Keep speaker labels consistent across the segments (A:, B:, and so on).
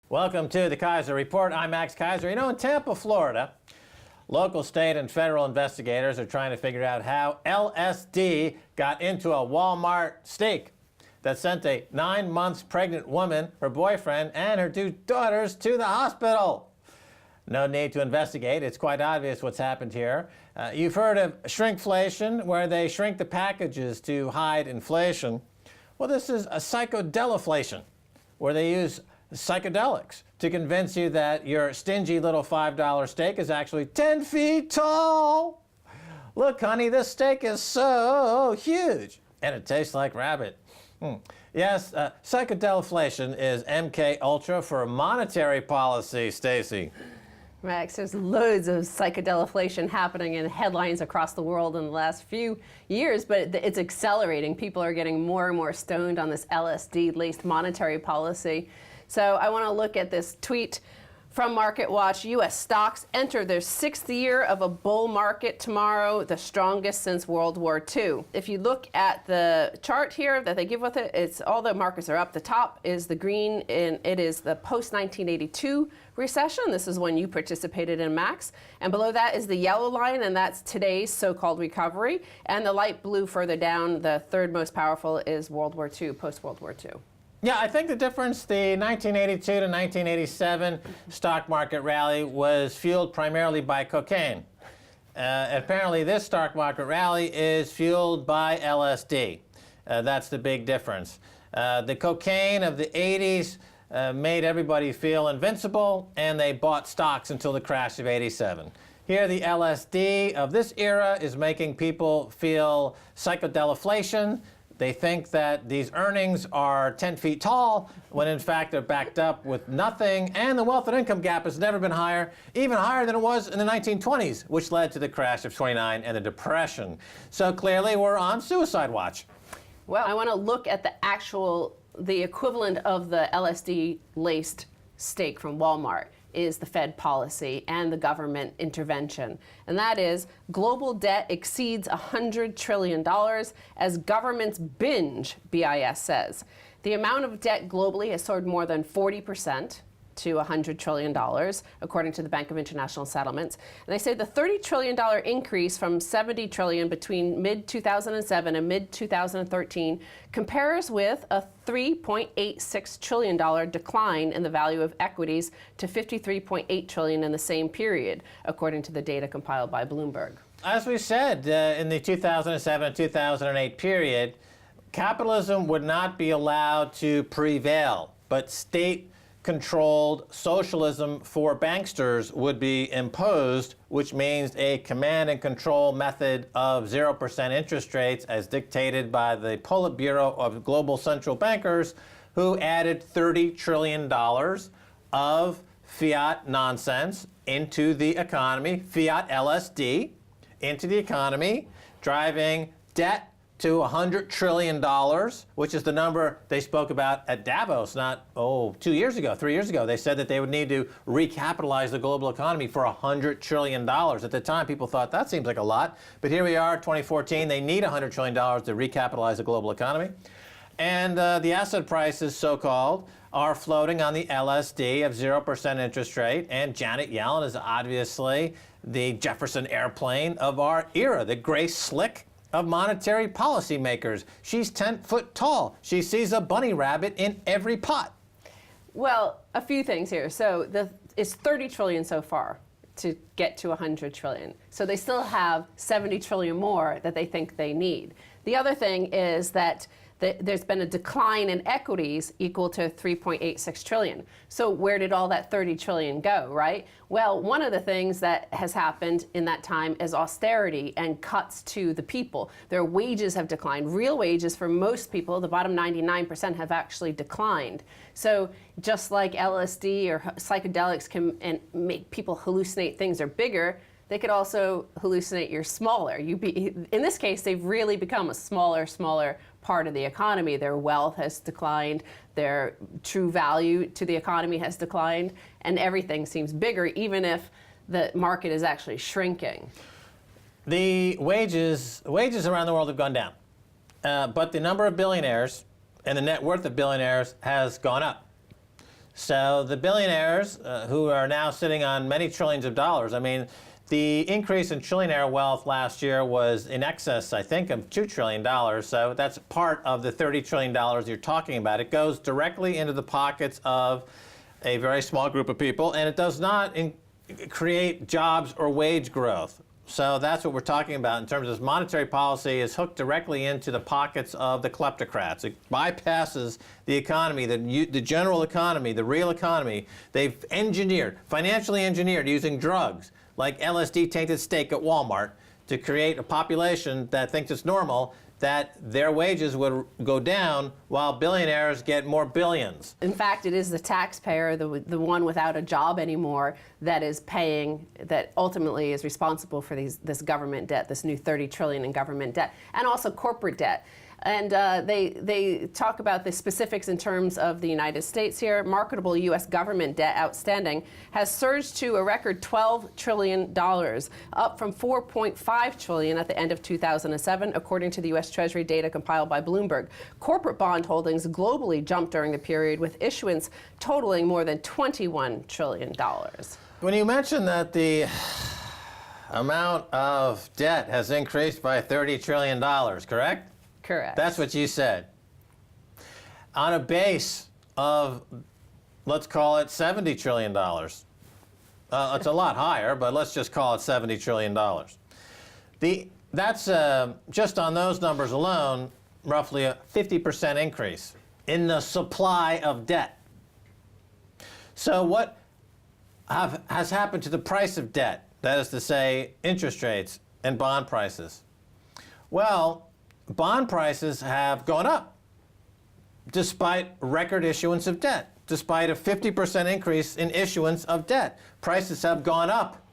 A: Welcome to the Keiser Report. I'm Max Keiser. You know, in Tampa, Florida, local, state, and federal investigators are trying to figure out how LSD got into a Walmart steak that sent a 9 months pregnant woman, her boyfriend, and her 2 daughters to the hospital. No need to investigate. It's quite obvious what's happened here. You've heard of shrinkflation, where they shrink the packages to hide inflation. Well, this is a psychodeloflation, where they use psychedelics to convince you that your stingy little $5 steak is actually 10 feet tall. Look, honey, this steak is so huge, and it tastes like rabbit. Yes, psychodeloflation is MK Ultra for monetary policy, Stacy.
B: Max, there's loads of psychodeloflation happening in headlines across the world in the last few years, but it's accelerating. People are getting more and more stoned on this LSD-laced monetary policy. So I want to look at this tweet from MarketWatch. U.S. stocks enter their 6th year of a bull market tomorrow, the strongest since World War II. If you look at the chart here that they give with it, it's all the markets are up. The top is the green, and it is the post-1982 recession. This is when you participated in, Max. And below that is the yellow line, and that's today's so-called recovery. And the light blue further down, the third most powerful, is World War II, post-World War II.
A: Yeah, I think the difference, the 1982 to 1987 stock market rally was fueled primarily by cocaine. Apparently, this stock market rally is fueled by LSD. That's the big difference. The cocaine of the 80s made everybody feel invincible, and they bought stocks until the crash of '87. Here, the LSD of this era is making people feel psychodeloflation. They think that these earnings are 10 feet tall, when in fact they're backed up with nothing, and the wealth and income gap has never been higher, even higher than it was in the 1920s, which led to the crash of '29 and the Depression. So clearly we're on suicide watch.
B: Well, I want to look at the equivalent of the LSD-laced steak from Walmart is the Fed policy and the government intervention. And that is, global debt exceeds $100 trillion as governments binge, BIS says. The amount of debt globally has soared more than 40% to $100 trillion, according to the Bank of International Settlements. And they say the $30 trillion increase from $70 trillion between mid-2007 and mid-2013 compares with a $3.86 trillion decline in the value of equities to $53.8 trillion in the same period, according to the data compiled by Bloomberg. As
A: we said, in the 2007-2008 period, capitalism would not be allowed to prevail, but state-controlled socialism for banksters would be imposed, which means a command and control method of 0% interest rates as dictated by the Politburo of global central bankers, who added $30 trillion of fiat nonsense into the economy, fiat LSD into the economy, driving debt to $100 trillion, which is the number they spoke about at Davos not, 2 years ago, 3 years ago. They said that they would need to recapitalize the global economy for $100 trillion. At the time, people thought that seems like a lot. But here we are, 2014, they need $100 trillion to recapitalize the global economy. And the asset prices, so-called, are floating on the LSD of 0% interest rate. And Janet Yellen is obviously the Jefferson airplane of our era, the gray slick of monetary policy makers. She's 10 foot tall. She sees a bunny rabbit in every pot.
B: Well, a few things here. So it's 30 trillion so far to get to 100 trillion. So they still have 70 trillion more that they think they need. The other thing is that there's been a decline in equities equal to 3.86 trillion. So where did all that 30 trillion go, right? Well, one of the things that has happened in that time is austerity and cuts to the people. Their wages have declined. Real wages for most people, the bottom 99%, have actually declined. So just like LSD or psychedelics can make people hallucinate things are bigger, they could also hallucinate you're smaller. In this case, they've really become a smaller part of the economy. Their wealth has declined, their true value to the economy has declined, and everything seems bigger, even if the market is actually shrinking.
A: The wages around the world have gone down, but the number of billionaires and the net worth of billionaires has gone up. So the billionaires who are now sitting on many trillions of dollars, I mean, the increase in trillionaire wealth last year was in excess, I think, of $2 trillion. So that's part of the $30 trillion you're talking about. It goes directly into the pockets of a very small group of people, and it does not create jobs or wage growth. So that's what we're talking about in terms of monetary policy is hooked directly into the pockets of the kleptocrats. It bypasses the economy, the general economy, the real economy. They've financially engineered using drugs like LSD-tainted steak at Walmart to create a population that thinks it's normal that their wages would go down while billionaires get more billions.
B: In fact, it is the taxpayer, the one without a job anymore, that is paying, that ultimately is responsible for this government debt, this new $30 trillion in government debt, and also corporate debt. And they talk about the specifics in terms of the United States here. Marketable U.S. government debt outstanding has surged to a record $12 trillion, up from $4.5 trillion at the end of 2007, according to the U.S. Treasury data compiled by Bloomberg. Corporate bond holdings globally jumped during the period, with issuance totaling more than $21 trillion.
A: When you mention that the amount of debt has increased by $30 trillion, correct?
B: Correct.
A: That's what you said. On a base of, let's call it $70 trillion. It's a lot higher, but let's just call it $70 trillion. That's just on those numbers alone, roughly a 50% increase in the supply of debt. So what has happened to the price of debt? That is to say, interest rates and bond prices. Well, bond prices have gone up despite record issuance of debt. Despite a 50% increase in issuance of debt, prices have gone up.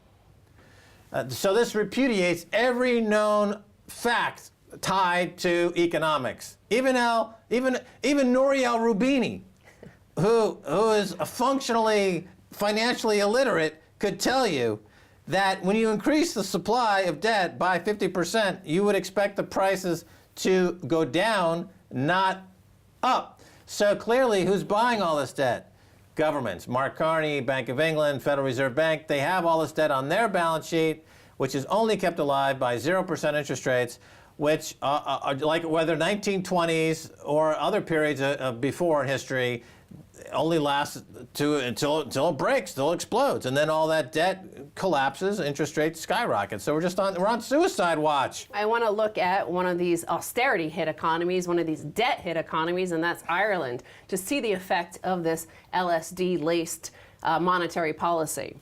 A: So this repudiates every known fact tied to economics. Even Nouriel Roubini, who is financially illiterate, could tell you that when you increase the supply of debt by 50%, you would expect the prices to go down, not up. So clearly, who's buying all this debt? Governments. Mark Carney, Bank of England, Federal Reserve Bank, they have all this debt on their balance sheet, which is only kept alive by 0% interest rates, which are like whether 1920s or other periods before in history, only lasts until it breaks, until it explodes, and then all that debt collapses, interest rates skyrocket. So we're on suicide watch.
B: I want to look at one of these austerity hit economies, one of these debt hit economies, and that's Ireland, to see the effect of this LSD-laced monetary policy.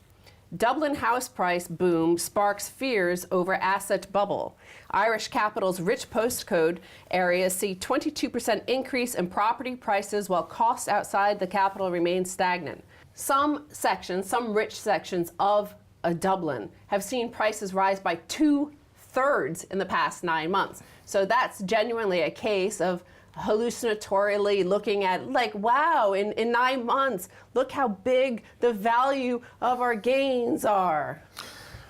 B: Dublin house price boom sparks fears over asset bubble. Irish capital's rich postcode areas see 22% increase in property prices while costs outside the capital remain stagnant. Some rich sections of Dublin have seen prices rise by 2/3 in the past 9 months. So that's genuinely a case of hallucinatorily looking at, like, wow, in 9 months, look how big the value of our gains are.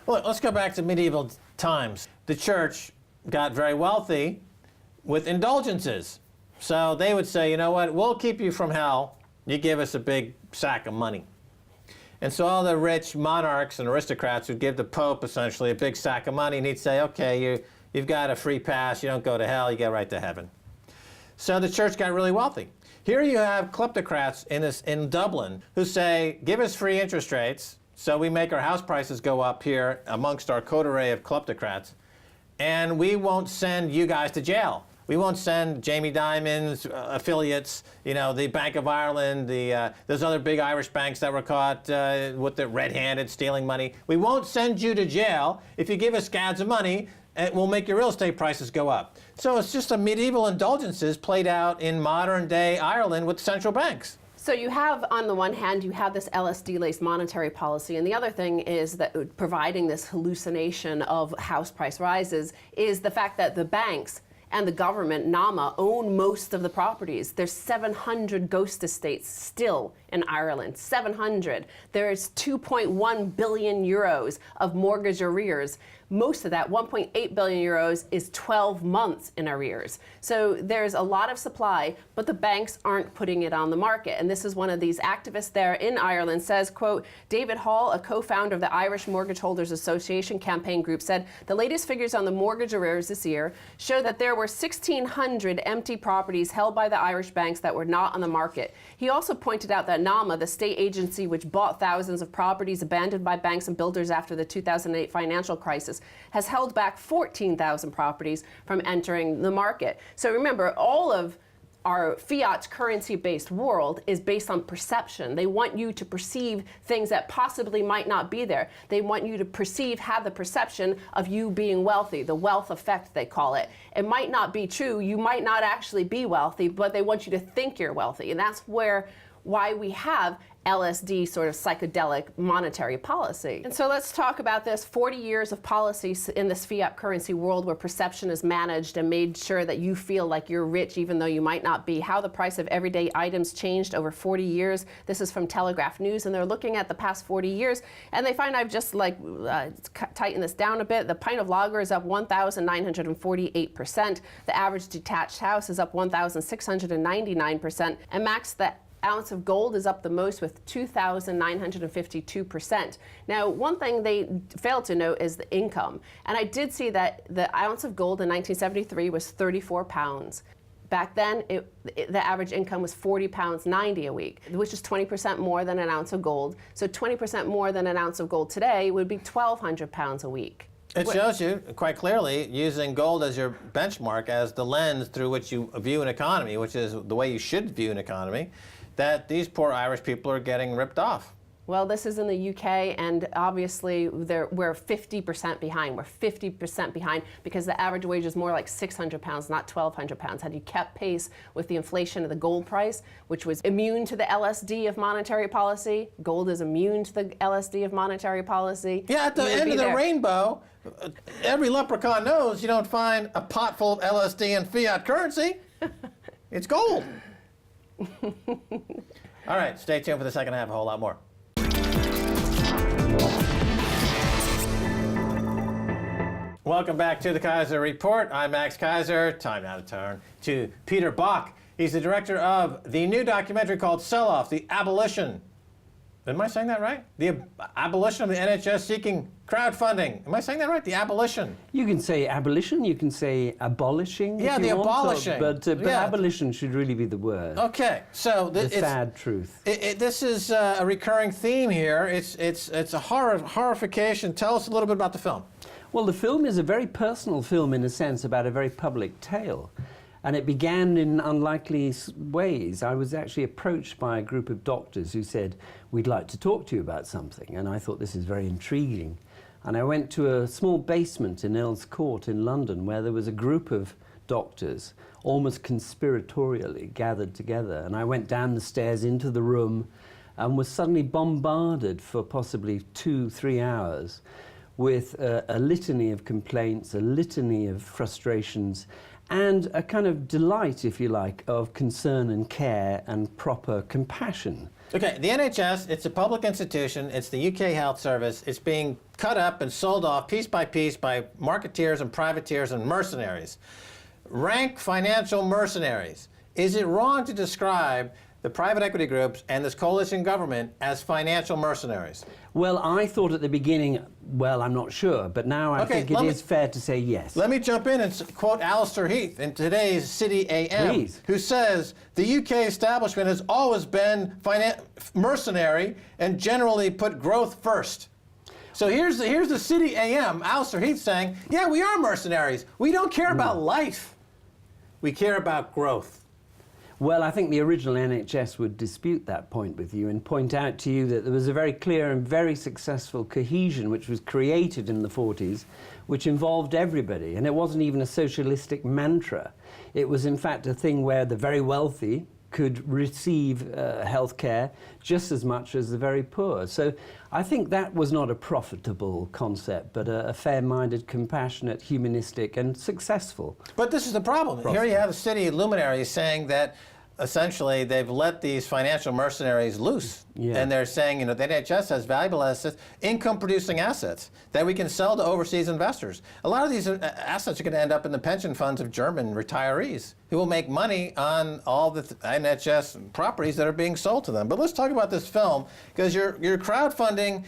A: Well, let's go back to medieval times. The church got very wealthy with indulgences. So they would say, you know what, we'll keep you from hell. You give us a big sack of money. And so all the rich monarchs and aristocrats would give the Pope essentially a big sack of money, and he'd say, okay, you've got a free pass, you don't go to hell, you get right to heaven. So the church got really wealthy. Here you have kleptocrats in Dublin who say, give us free interest rates, so we make our house prices go up here amongst our coterie of kleptocrats, and we won't send you guys to jail. We won't send Jamie Dimon's affiliates, the Bank of Ireland, those other big Irish banks that were caught with the red-handed stealing money. We won't send you to jail if you give us scads of money, and we'll make your real estate prices go up. So it's just a medieval indulgences played out in modern-day Ireland with central banks.
B: So you have, on the one hand, you have this LSD-laced monetary policy, and the other thing is that providing this hallucination of house price rises is the fact that the banks and the government, NAMA, own most of the properties. There's 700 ghost estates still in Ireland, 700. There's 2.1 billion euros of mortgage arrears. most of that, 1.8 billion euros, is 12 months in arrears. So there's a lot of supply, but the banks aren't putting it on the market. And this is one of these activists there in Ireland says, quote, David Hall, a co-founder of the Irish Mortgage Holders Association campaign group, said the latest figures on the mortgage arrears this year show that there were 1,600 empty properties held by the Irish banks that were not on the market. He also pointed out that NAMA, the state agency which bought thousands of properties abandoned by banks and builders after the 2008 financial crisis, has held back 14,000 properties from entering the market. So remember, all of our fiat currency-based world is based on perception. They want you to perceive things that possibly might not be there. They want you to have the perception of you being wealthy, the wealth effect they call it. It might not be true. You might not actually be wealthy, but they want you to think you're wealthy. And that's why we have LSD sort of psychedelic monetary policy. And so let's talk about this 40 years of policies in this fiat currency world where perception is managed and made sure that you feel like you're rich even though you might not be. How the price of everyday items changed over 40 years. This is from Telegraph News, and they're looking at the past 40 years, and they find I've just tightened this down a bit. The pint of lager is up 1,948%. The average detached house is up 1,699%, and Max, the ounce of gold is up the most with 2,952%. Now, one thing they failed to note is the income. And I did see that the ounce of gold in 1973 was 34 pounds. Back then, the average income was 40 pounds 90 a week, which is 20% more than an ounce of gold. So 20% more than an ounce of gold today would be 1,200 pounds a week.
A: It shows you quite clearly, using gold as your benchmark, as the lens through which you view an economy, which is the way you should view an economy, that these poor Irish people are getting ripped off.
B: Well, this is in the UK, and obviously we're 50% behind. We're 50% behind because the average wage is more like 600 pounds, not 1,200 pounds. Had you kept pace with the inflation of the gold price, which was immune to the LSD of monetary policy, gold is immune to the LSD of monetary policy.
A: Yeah, at the end of the rainbow, every leprechaun knows you don't find a pot full of LSD and fiat currency. It's gold. All right, stay tuned for the second half, a whole lot more. Welcome back to the Keiser Report. I'm Max Keiser. Time now to turn to Peter Bach. He's the director of the new documentary called Sell-Off, the Abolition. Am I saying that right? The abolition of the NHS seeking crowdfunding. Am I saying that right? The abolition.
C: You can say abolition, you can say abolishing.
A: Yeah,
C: if
A: the
C: you want,
A: abolishing.
C: But
A: yeah.
C: Abolition should really be the word.
A: Okay, so
C: the sad truth.
A: This is a recurring theme here. It's a horrification. Tell us a little bit about the film.
C: Well, the film is a very personal film in a sense about a very public tale. And it began in unlikely ways. I was actually approached by a group of doctors who said, we'd like to talk to you about something. And I thought this is very intriguing. And I went to a small basement in Earl's Court in London where there was a group of doctors almost conspiratorially gathered together. And I went down the stairs into the room and was suddenly bombarded for possibly 2-3 hours with a litany of complaints, a litany of frustrations, and a kind of delight, if you like, of concern and care and proper compassion.
A: Okay, the NHS, it's a public institution. It's the UK Health Service. It's being cut up and sold off piece by marketeers and privateers and mercenaries. Rank financial mercenaries. Is it wrong to describe the private equity groups and this coalition government as financial mercenaries?
C: Well, I thought at the beginning, well, I'm not sure, but now I think it is fair to say yes.
A: Let me jump in and quote Alistair Heath in today's City AM,
C: Please.
A: Who says, the UK establishment has always been mercenary and generally put growth first. So here's the City AM, Alistair Heath saying, yeah, we are mercenaries. We don't care about life. We care about growth.
C: Well, I think the original NHS would dispute that point with you and point out to you that there was a very clear and very successful cohesion which was created in the 40s, which involved everybody. And it wasn't even a socialistic mantra. It was, in fact, a thing where the very wealthy could receive health care just as much as the very poor. So I think that was not a profitable concept, but a fair-minded, compassionate, humanistic, and successful.
A: But this is the problem. Here you have the city luminaries saying that essentially they've let these financial mercenaries loose.
C: Yeah.
A: And they're saying, you know, the NHS has valuable assets, income-producing assets that we can sell to overseas investors. A lot of these assets are going to end up in the pension funds of German retirees who will make money on all the NHS properties that are being sold to them. But let's talk about this film, because you're crowdfunding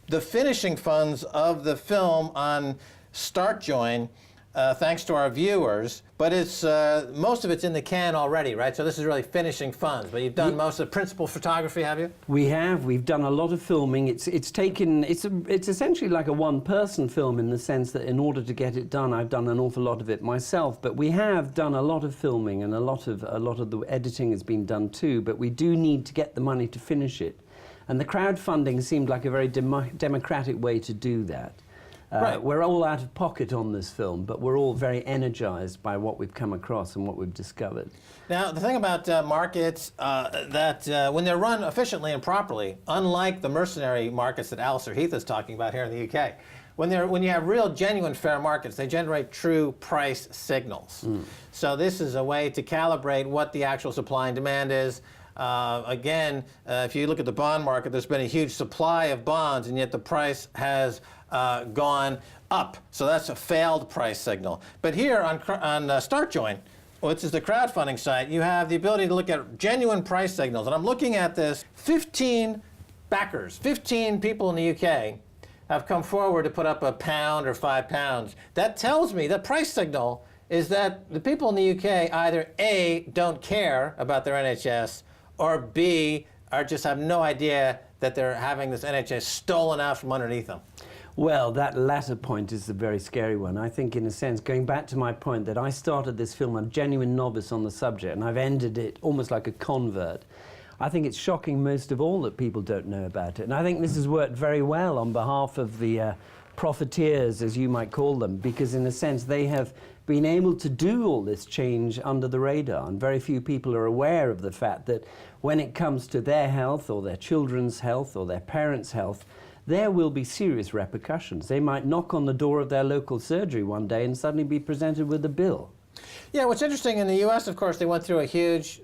A: the finishing funds of the film on StartJoin, thanks to our viewers, but it's most of it's in the can already, right? So this is really finishing funds. But you've done most of the principal photography, have you?
C: We have. We've done a lot of filming. It's essentially like a one-person film in the sense that in order to get it done, I've done an awful lot of it myself. But we have done a lot of filming, and a lot of the editing has been done too. But we do need to get the money to finish it, and the crowdfunding seemed like a very democratic way to do that.
A: Right.
C: We're all out of pocket on this film, but we're all very energized by what we've come across and what we've discovered.
A: Now, the thing about markets, that when they're run efficiently and properly, unlike the mercenary markets that Alistair Heath is talking about here in the UK, when you have real, genuine, fair markets, they generate true price signals. So this is a way to calibrate what the actual supply and demand is. Again, if you look at the bond market, there's been a huge supply of bonds, and yet the price has gone up. So that's a failed price signal. But here on StartJoin, which is the crowdfunding site, you have the ability to look at genuine price signals. And I'm looking at this. 15 backers, 15 people in the UK have come forward to put up £1 or £5. That tells me the price signal is that the people in the UK either A, don't care about their NHS, or B, just have no idea that they're having this NHS stolen out from underneath them.
C: Well, that latter point is the very scary one. I think, in a sense, going back to my point that I started this film a genuine novice on the subject, and I've ended it almost like a convert. I think it's shocking most of all that people don't know about it. And I think this has worked very well on behalf of the profiteers, as you might call them, because in a sense they have been able to do all this change under the radar, and very few people are aware of the fact that when it comes to their health or their children's health or their parents' health, there will be serious repercussions. They might knock on the door of their local surgery one day and suddenly be presented with a bill.
A: Yeah, what's interesting, in the U.S., of course, they went through a huge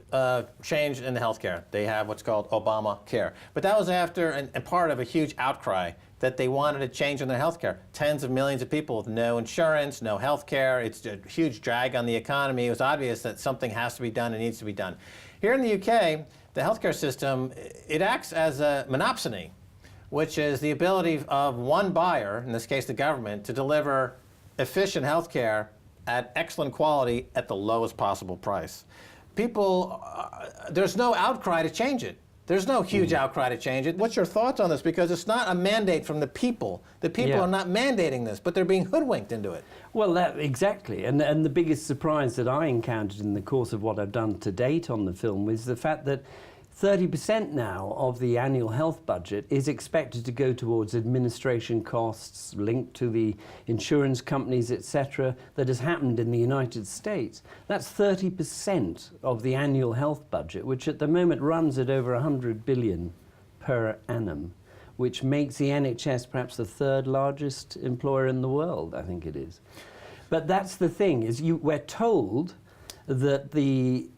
A: change in the healthcare. They have what's called Obamacare. But that was after and part of a huge outcry that they wanted a change in their healthcare. Tens of millions of people with no insurance, no healthcare. It's a huge drag on the economy. It was obvious that something has to be done and needs to be done. Here in the UK, the healthcare system, it acts as a monopsony, which is the ability of one buyer, in this case the government, to deliver efficient healthcare at excellent quality at the lowest possible price. People, there's no outcry to change it. There's no huge outcry to change it. What's your thoughts on this? Because it's not a mandate from the people. The people are not mandating this, but they're being hoodwinked into it.
C: Well, exactly. And the biggest surprise that I encountered in the course of what I've done to date on the film was the fact that 30% now of the annual health budget is expected to go towards administration costs linked to the insurance companies, etc., that has happened in the United States. That's 30% of the annual health budget, which at the moment runs at over 100 billion per annum, which makes the NHS perhaps the third largest employer in the world, I think it is. But that's the thing, is we're told that the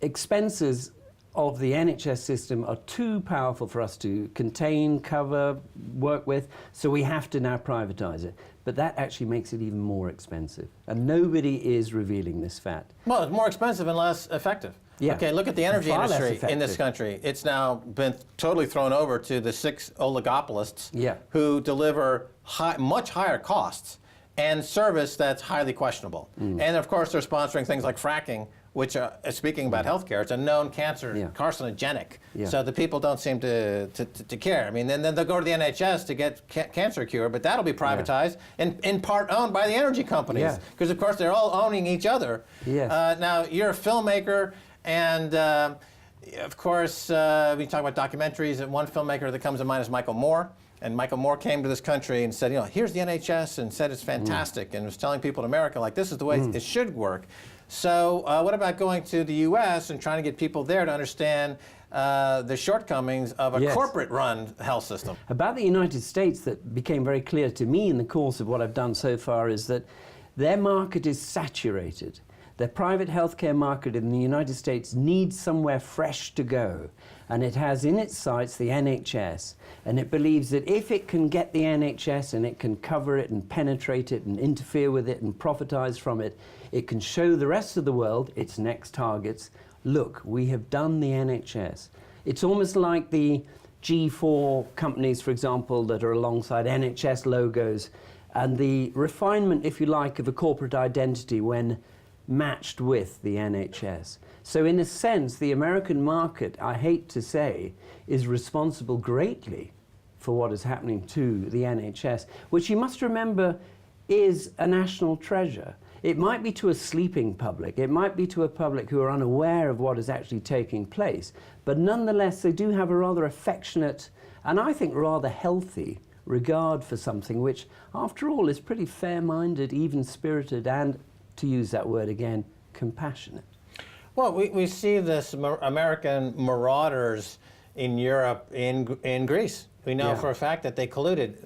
C: expenses of the NHS system are too powerful for us to contain, cover, work with, so we have to now privatize it. But that actually makes it even more expensive. And nobody is revealing this fact.
A: Well, it's more expensive and less effective.
C: Yeah.
A: Okay, look at the energy
C: Far less
A: industry in this
C: effective.
A: country. It's now been totally thrown over to the 6 oligopolists who deliver much higher costs and service that's highly questionable. And of course, they're sponsoring things like fracking, which, speaking about healthcare, it's a known cancer, carcinogenic. So the people don't seem to care. I mean, then they'll go to the NHS to get cancer cure, but that'll be privatized and in part owned by the energy companies. Because, of course, they're all owning each other. Now, you're a filmmaker, and of course, we talk about documentaries, and one filmmaker that comes to mind is Michael Moore. And Michael Moore came to this country and said, you know, here's the NHS, and said it's fantastic, and was telling people in America, like, this is the way it should work. So what about going to the U.S. and trying to get people there to understand the shortcomings of a corporate-run health system?
C: About the United States, that became very clear to me in the course of what I've done so far, is that their market is saturated. The private healthcare market in the United States needs somewhere fresh to go, and it has in its sights the NHS, and it believes that if it can get the NHS and it can cover it and penetrate it and interfere with it and profitize from it, it can show the rest of the world its next targets. Look, we have done the NHS. It's almost like the G4 companies, for example, that are alongside NHS logos, and the refinement, if you like, of a corporate identity when matched with the NHS. So in a sense, the American market, I hate to say, is responsible greatly for what is happening to the NHS, which you must remember is a national treasure. It might be to a sleeping public, it might be to a public who are unaware of what is actually taking place, but nonetheless they do have a rather affectionate and I think rather healthy regard for something which, after all, is pretty fair-minded, even-spirited, and, to use that word again, compassionate.
A: Well, we see this American marauders in Europe, in Greece. We know for a fact that they colluded.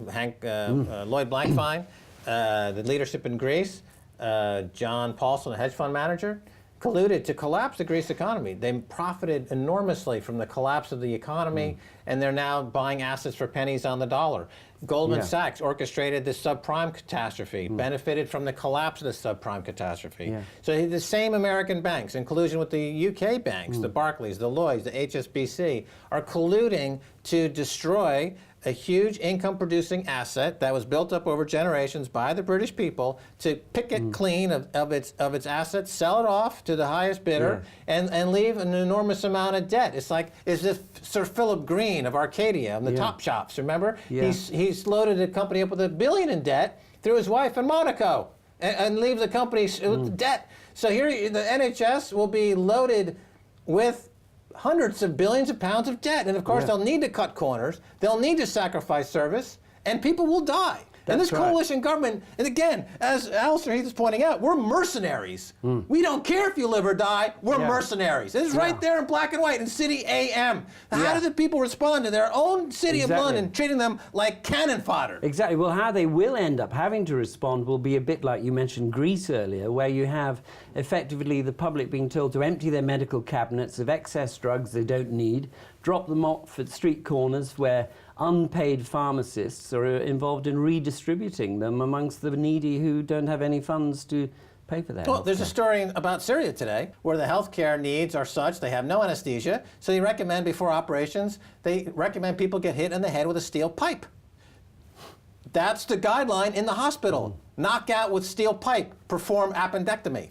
A: Lloyd Blankfein, the leadership in Greece, John Paulson, a hedge fund manager, colluded to collapse the Greece economy. They profited enormously from the collapse of the economy, and they're now buying assets for pennies on the dollar. Goldman Sachs orchestrated the subprime catastrophe, benefited from the collapse of the subprime catastrophe. So the same American banks, in collusion with the UK banks, the Barclays, the Lloyds, the HSBC, are colluding to destroy a huge income-producing asset that was built up over generations by the British people, to pick it clean of its assets, sell it off to the highest bidder, and leave an enormous amount of debt. It's like, is this Sir Philip Green of Arcadia and the Top Shops, remember? He's loaded a company up with $1 billion in debt through his wife in Monaco, and leave the company with debt. So here the NHS will be loaded with hundreds of billions of pounds of debt. And of course, they'll need to cut corners, they'll need to sacrifice service, and people will die. And this coalition government, and again, as Alistair Heath is pointing out, we're mercenaries. We don't care if you live or die, we're mercenaries. It's right there in black and white in City AM. How do the people respond to their own city of London, treating them like cannon fodder?
C: Exactly. Well, how they will end up having to respond will be a bit like you mentioned Greece earlier, where you have effectively the public being told to empty their medical cabinets of excess drugs they don't need, drop them off at street corners where unpaid pharmacists are involved in redistributing them amongst the needy who don't have any funds to pay for that.
A: Well, there's a story about Syria today where the healthcare needs are such they have no anesthesia, so they recommend before operations, they recommend people get hit in the head with a steel pipe. That's the guideline in the hospital. Knock out with steel pipe, perform appendectomy.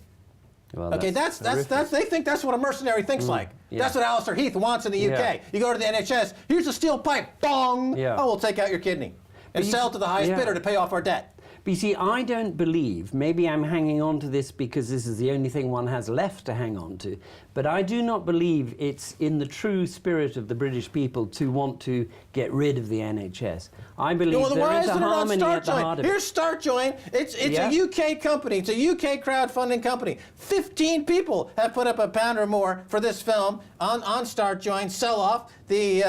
C: Well,
A: okay, that's they think that's what a mercenary thinks like. That's what Alistair Heath wants in the UK. You go to the NHS, here's a steel pipe, bong! Oh, we'll take out your kidney and sell it to the highest bidder to pay off our debt.
C: But you see, I don't believe, maybe I'm hanging on to this because this is the only thing one has left to hang on to, but I do not believe it's in the true spirit of the British people to want to get rid of the NHS. I believe there is a harmony at the heart of it.
A: Here's StartJoin. It's a UK company. It's a UK crowdfunding company. 15 people have put up £1 or more for this film on StartJoin. Sell off the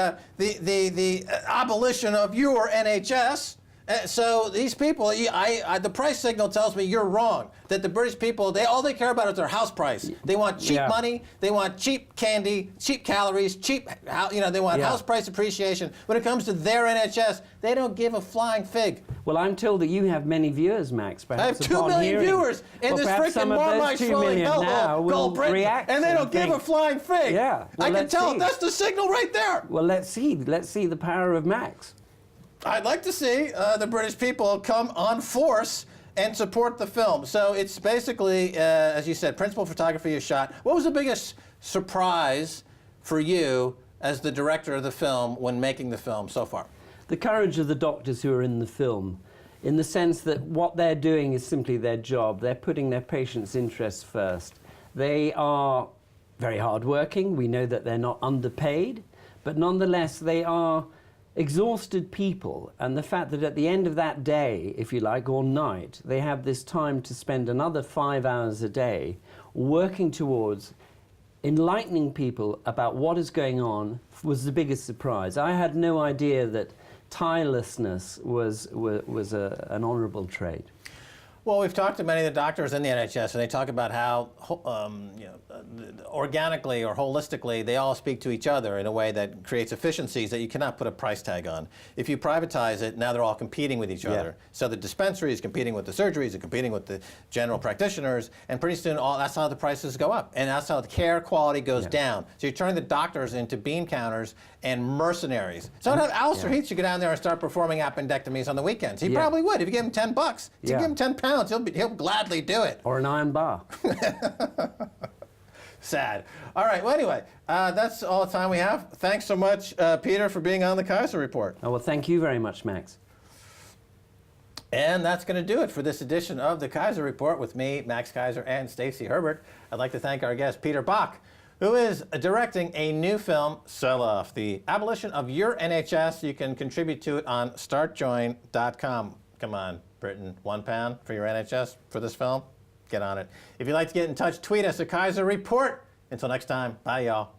A: abolition of your NHS. So these people, the price signal tells me you're wrong. That the British people, all they care about is their house price. They want cheap money. They want cheap candy, cheap calories, cheap. They want house price appreciation. When it comes to their NHS, they don't give a flying fig.
C: Well, I'm told that you have many viewers, Max. Perhaps
A: I have 2 million viewers in this freaking Marmite swirling hellhole, Britain, and they don't give a flying fig.
C: Yeah, well,
A: I can tell. That's the signal right there.
C: Well, let's see. Let's see the power of Max.
A: I'd like to see the British people come on force and support the film. So it's basically, as you said, principal photography is shot. What was the biggest surprise for you as the director of the film when making the film so far?
C: The courage of the doctors who are in the film, in the sense that what they're doing is simply their job. They're putting their patients' interests first. They are very hardworking. We know that they're not underpaid, but nonetheless they are exhausted people, and the fact that at the end of that day, if you like, or night, they have this time to spend another 5 hours a day working towards enlightening people about what is going on was the biggest surprise. I had no idea that tirelessness was an honourable trait.
A: Well, we've talked to many of the doctors in the NHS, and they talk about how organically or holistically they all speak to each other in a way that creates efficiencies that you cannot put a price tag on. If you privatize it, now they're all competing with each other. So the dispensary is competing with the surgeries and competing with the general practitioners, and pretty soon that's how the prices go up, and that's how the care quality goes down. So you're turning the doctors into bean counters and mercenaries. So Alistair Heath should go down there and start performing appendectomies on the weekends. He probably would. If you give him $10, if you give him 10 pounds, he'll gladly do it.
C: Or an iron bar.
A: Sad. All right, well, anyway, that's all the time we have. Thanks so much, Peter, for being on the Keiser Report.
C: Oh, well, thank you very much, Max.
A: And that's going to do it for this edition of the Keiser Report with me, Max Keiser, and Stacy Herbert. I'd like to thank our guest, Peter Bach, who is directing a new film, Sell-Off, the Abolition of Your NHS. You can contribute to it on startjoin.com. Come on, Britain, £1 for your NHS for this film? Get on it. If you'd like to get in touch, tweet us at Keiser Report. Until next time, bye, y'all.